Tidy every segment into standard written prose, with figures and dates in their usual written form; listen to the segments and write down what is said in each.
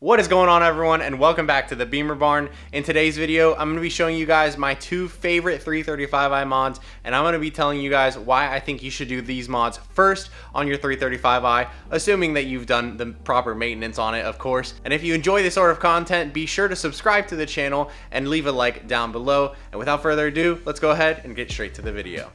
What is going on, everyone, and welcome back to the Bimmer Barn. In today's video, I'm going to be showing you guys my two favorite 335i mods, and I'm going to be telling you guys why I think you should do these mods first on your 335i, assuming that you've done the proper maintenance on it, of course. And if you enjoy this sort of content, be sure to subscribe to the channel and leave a like down below. And without further ado, let's go ahead and get straight to the video.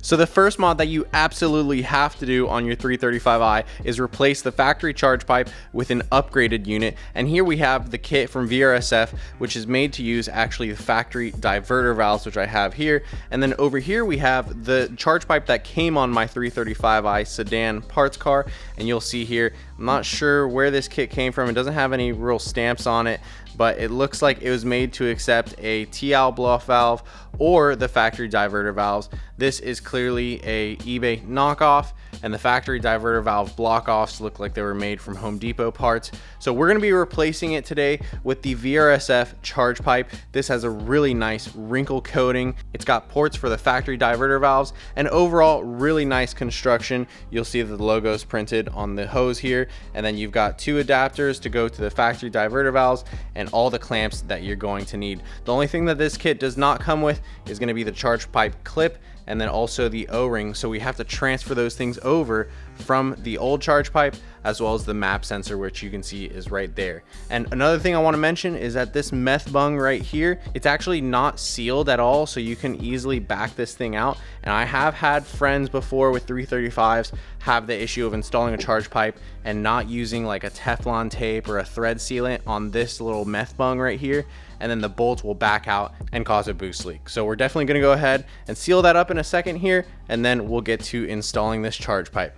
So the first mod that you absolutely have to do on your 335i is replace the factory charge pipe with an upgraded unit. And here we have the kit from VRSF, which is made to use actually the factory diverter valves, which I have here. And then over here we have the charge pipe that came on my 335i sedan parts car. And you'll see here, I'm not sure where this kit came from. It doesn't have any real stamps on it, but it looks like it was made to accept a TL blow-off valve or the factory diverter valves. This is clearly a eBay knockoff, and the factory diverter valve block-offs look like they were made from Home Depot parts. So we're going to be replacing it today with the VRSF charge pipe. This has a really nice wrinkle coating. It's got ports for the factory diverter valves, and overall really nice construction. You'll see that the logo is printed on the hose here, and then you've got two adapters to go to the factory diverter valves and all the clamps that you're going to need. The only thing that this kit does not come with is going to be the charge pipe clip and then also the O-ring, so we have to transfer those things over from the old charge pipe, as well as the map sensor, which you can see is right there. And another thing I want to mention is that this meth bung right here, it's actually not sealed at all, so you can easily back this thing out. And I have had friends before with 335s have the issue of installing a charge pipe and not using like a Teflon tape or a thread sealant on this little meth bung right here, and then the bolts will back out and cause a boost leak. So we're definitely going to go ahead and seal that up in a second here, and then we'll get to installing this charge pipe.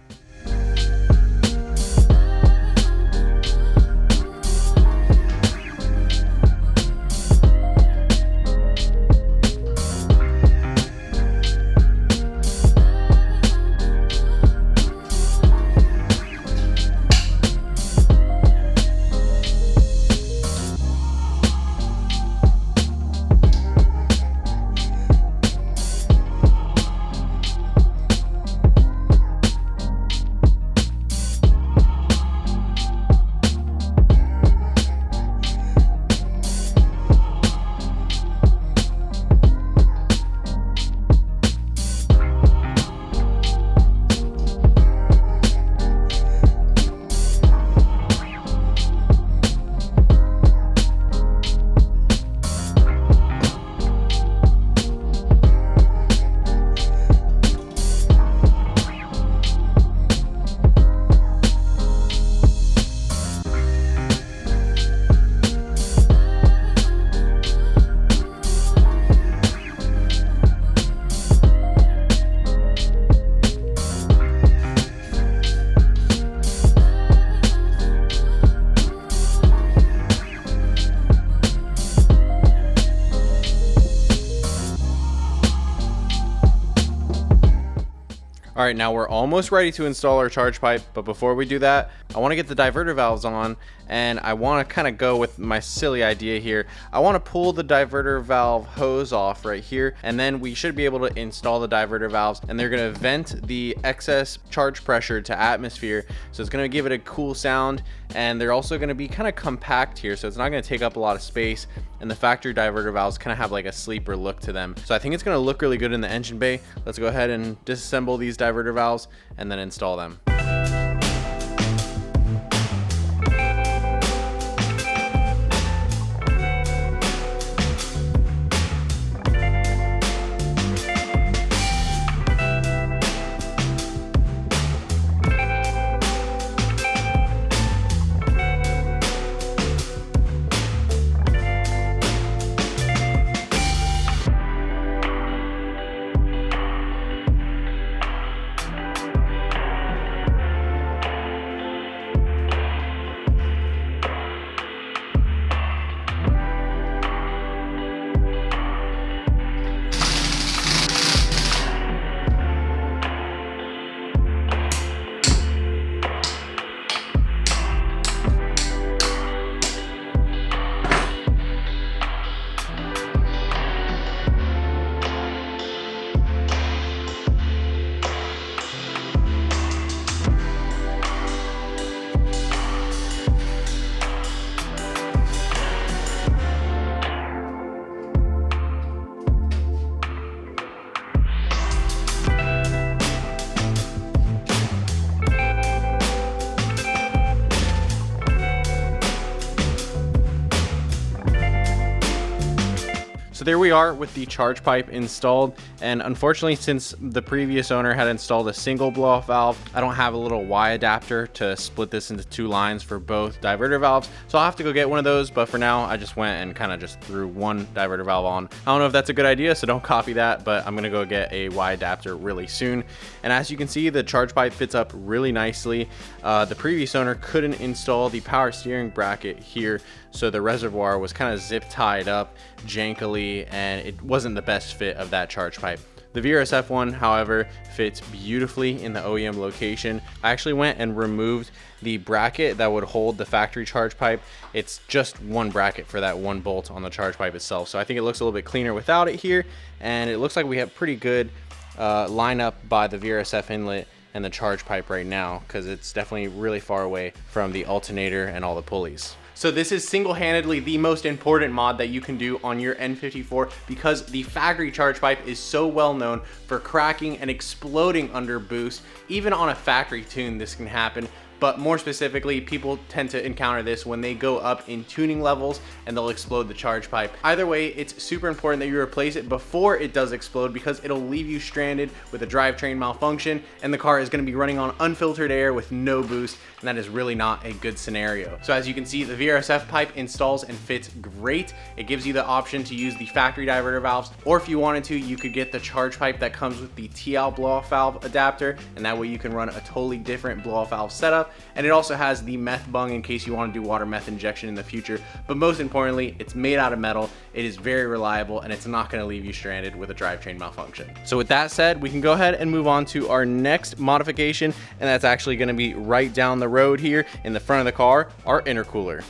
All right, now we're almost ready to install our charge pipe, but before we do that, I want to get the diverter valves on, and I want to kind of go with my silly idea here. I want to pull the diverter valve hose off right here, and then we should be able to install the diverter valves, and they're going to vent the excess charge pressure to atmosphere, so it's going to give it a cool sound, and they're also going to be kind of compact here, so it's not going to take up a lot of space, and the factory diverter valves kind of have like a sleeper look to them. So I think it's going to look really good in the engine bay. Let's go ahead and disassemble these diverter valves and then install them. So there we are with the charge pipe installed, and unfortunately, since the previous owner had installed a single blow-off valve, I don't have a little Y adapter to split this into 2 lines for both diverter valves, so I'll have to go get one of those. But for now, I just went and kind of just threw one diverter valve on. I don't know if that's a good idea, so don't copy that, but I'm gonna go get a Y adapter really soon. And as you can see, the charge pipe fits up really nicely. The previous owner couldn't install the power steering bracket here, so the reservoir was kind of zip tied up jankily, and it wasn't the best fit of that charge pipe. The VRSF one, however, fits beautifully in the OEM location. I actually went and removed the bracket that would hold the factory charge pipe. It's just one bracket for that one bolt on the charge pipe itself, so I think it looks a little bit cleaner without it here, and it looks like we have pretty good lineup by the VRSF inlet and the charge pipe right now, because it's definitely really far away from the alternator and all the pulleys. So this is single-handedly the most important mod that you can do on your N54, because the factory charge pipe is so well known for cracking and exploding under boost. Even on a factory tune, this can happen. But more specifically, people tend to encounter this when they go up in tuning levels and they'll explode the charge pipe. Either way, it's super important that you replace it before it does explode, because it'll leave you stranded with a drivetrain malfunction and the car is going to be running on unfiltered air with no boost, and that is really not a good scenario. So as you can see, the VRSF pipe installs and fits great. It gives you the option to use the factory diverter valves, or if you wanted to, you could get the charge pipe that comes with the TL blow-off valve adapter, and that way you can run a totally different blow-off valve setup. And it also has the meth bung in case you want to do water meth injection in the future. But most importantly, it's made out of metal, it is very reliable, and it's not going to leave you stranded with a drivetrain malfunction. So with that said, we can go ahead and move on to our next modification, and that's actually going to be right down the road here in the front of the car, our intercooler.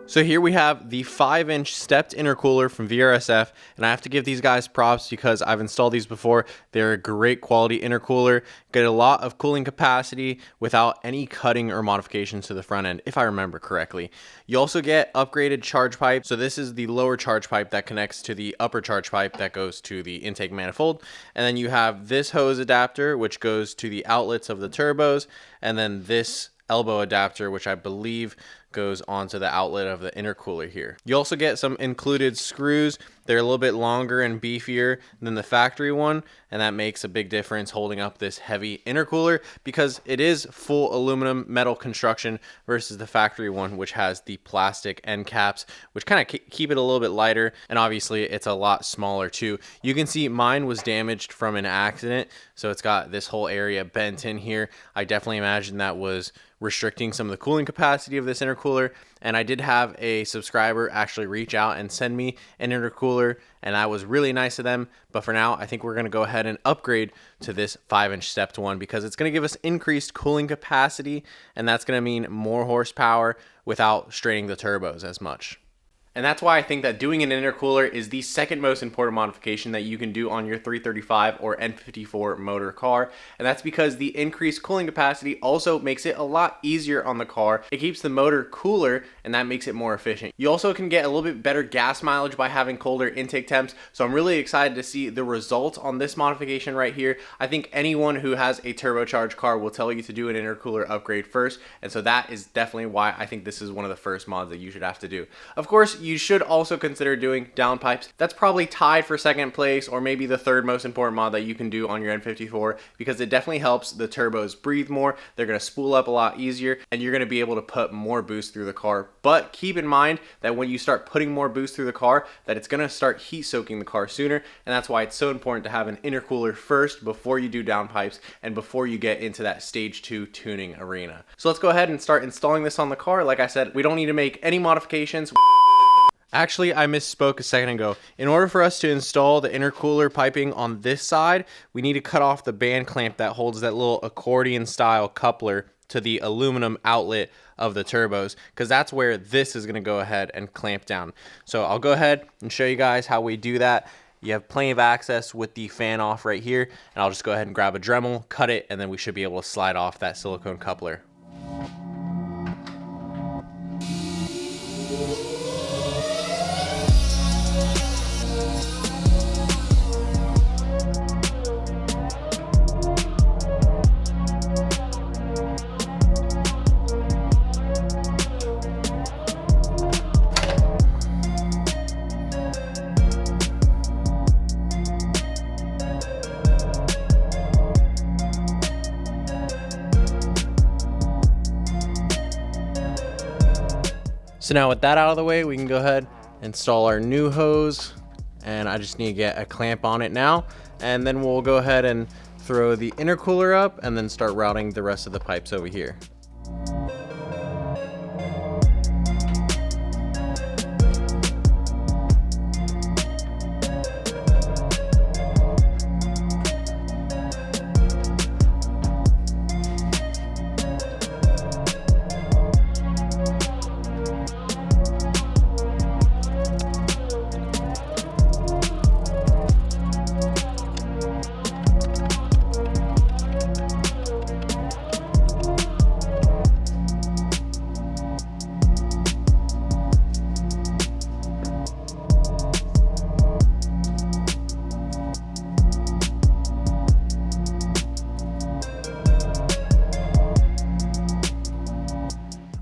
So here we have the 5-inch stepped intercooler from VRSF, and I have to give these guys props because I've installed these before. They're a great quality intercooler, get a lot of cooling capacity without any cutting or modifications to the front end, if I remember correctly. You also get upgraded charge pipe. So this is the lower charge pipe that connects to the upper charge pipe that goes to the intake manifold. And then you have this hose adapter, which goes to the outlets of the turbos, and then this elbow adapter, which I believe goes onto the outlet of the intercooler here. You also get some included screws. They're a little bit longer and beefier than the factory one, and that makes a big difference holding up this heavy intercooler, because it is full aluminum metal construction versus the factory one, which has the plastic end caps, which kind of keep it a little bit lighter, and obviously it's a lot smaller too. You can see mine was damaged from an accident, so it's got this whole area bent in here. I definitely imagine that was restricting some of the cooling capacity of this intercooler, and I did have a subscriber actually reach out and send me an intercooler, and that was really nice of them. But for now, I think we're going to go ahead and upgrade to this 5-inch stepped one, because it's going to give us increased cooling capacity, and that's going to mean more horsepower without straining the turbos as much. And that's why I think that doing an intercooler is the second most important modification that you can do on your 335 or N54 motor car. And that's because the increased cooling capacity also makes it a lot easier on the car. It keeps the motor cooler, and that makes it more efficient. You also can get a little bit better gas mileage by having colder intake temps. So I'm really excited to see the results on this modification right here. I think anyone who has a turbocharged car will tell you to do an intercooler upgrade first. And so that is definitely why I think this is one of the first mods that you should have to do. Of course, you should also consider doing downpipes. That's probably tied for second place, or maybe the third most important mod that you can do on your N54, because it definitely helps the turbos breathe more. They're going to spool up a lot easier, and you're going to be able to put more boost through the car. But keep in mind that when you start putting more boost through the car, that it's going to start heat soaking the car sooner, and that's why it's so important to have an intercooler first before you do downpipes and before you get into that stage 2 tuning arena. So let's go ahead and start installing this on the car. Like I said, we don't need to make any modifications. Actually, I misspoke a second ago. In order for us to install the intercooler piping on this side, we need to cut off the band clamp that holds that little accordion style coupler to the aluminum outlet of the turbos, because that's where this is going to go ahead and clamp down. So I'll go ahead and show you guys how we do that. You have plenty of access with the fan off right here, and I'll just go ahead and grab a Dremel, cut it, and then we should be able to slide off that silicone coupler. So now with that out of the way, we can go ahead and install our new hose, and I just need to get a clamp on it now, and then we'll go ahead and throw the intercooler up and then start routing the rest of the pipes over here.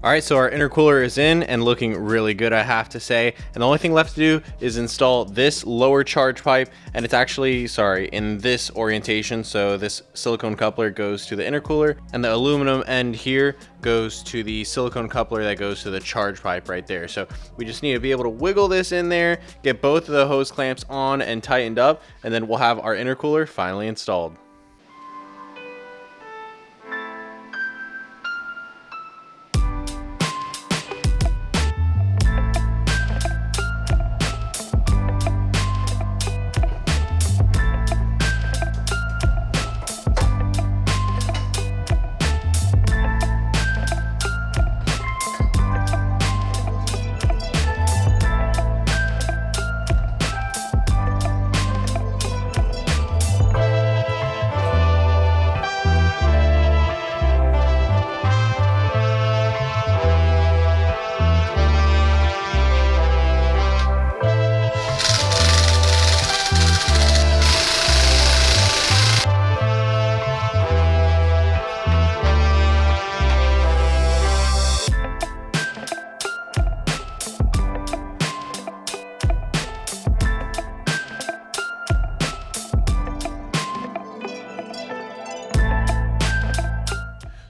All right, so our intercooler is in and looking really good, I have to say. And the only thing left to do is install this lower charge pipe, and it's actually, in this orientation. So this silicone coupler goes to the intercooler, and the aluminum end here goes to the silicone coupler that goes to the charge pipe right there. So we just need to be able to wiggle this in there, get both of the hose clamps on and tightened up, and then we'll have our intercooler finally installed.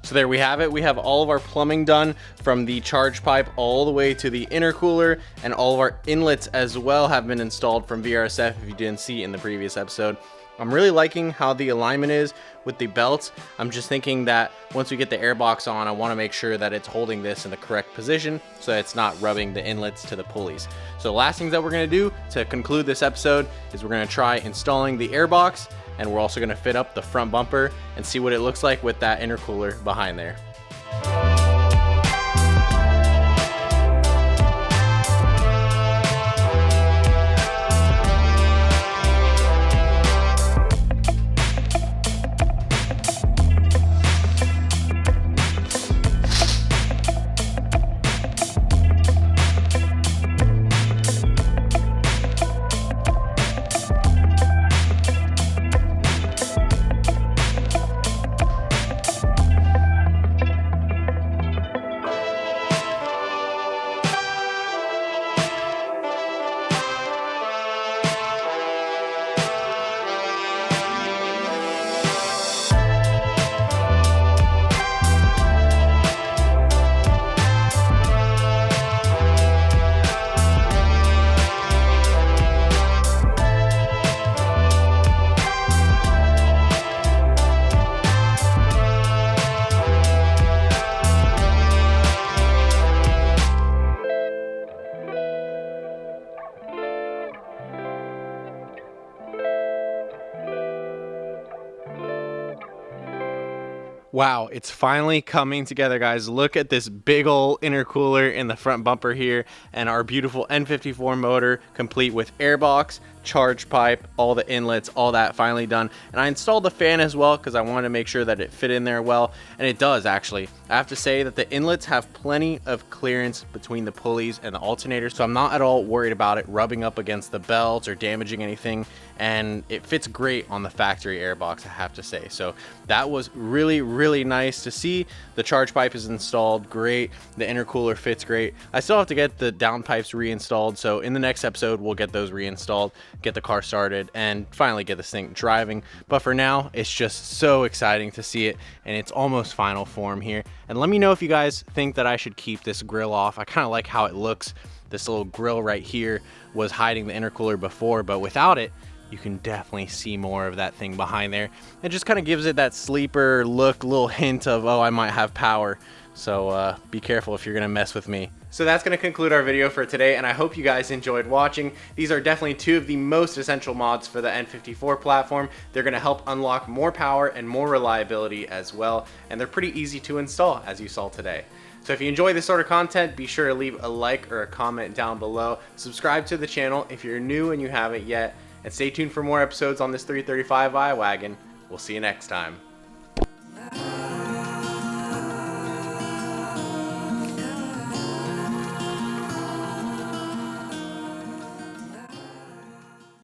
So there we have it. We have all of our plumbing done, from the charge pipe all the way to the intercooler, and all of our inlets as well have been installed from VRSF, if you didn't see in the previous episode. I'm really liking how the alignment is with the belts. I'm just thinking that once we get the air box on, I want to make sure that it's holding this in the correct position so that it's not rubbing the inlets to the pulleys. So the last things that we're going to do to conclude this episode is we're going to try installing the air box, and we're also going to fit up the front bumper and see what it looks like with that intercooler behind there. Wow, it's finally coming together, guys. Look at this big ol' intercooler in the front bumper here, and our beautiful N54 motor, complete with airbox, charge pipe, all the inlets, all that finally done. And I installed the fan as well because I wanted to make sure that it fit in there well, and it does actually. I have to say that the inlets have plenty of clearance between the pulleys and the alternators, so I'm not at all worried about it rubbing up against the belts or damaging anything, and it fits great on the factory airbox, I have to say. So that was really nice to see. The charge pipe is installed great, the intercooler fits great. I still have to get the down pipes reinstalled, so in the next episode we'll get those reinstalled. get the car started, and finally get this thing driving. But for now, it's just so exciting to see it in its almost final form here. And let me know if you guys think that I should keep this grill off. I kind of like how it looks. This little grill right here was hiding the intercooler before, but without it, you can definitely see more of that thing behind there. It just kind of gives it that sleeper look, little hint of, oh, I might have power. So be careful if you're gonna mess with me. So that's gonna conclude our video for today, and I hope you guys enjoyed watching. These are definitely two of the most essential mods for the N54 platform. They're gonna help unlock more power and more reliability as well, and they're pretty easy to install, as you saw today. So if you enjoy this sort of content, be sure to leave a like or a comment down below. Subscribe to the channel if you're new and you haven't yet, and stay tuned for more episodes on this 335i wagon. We'll see you next time.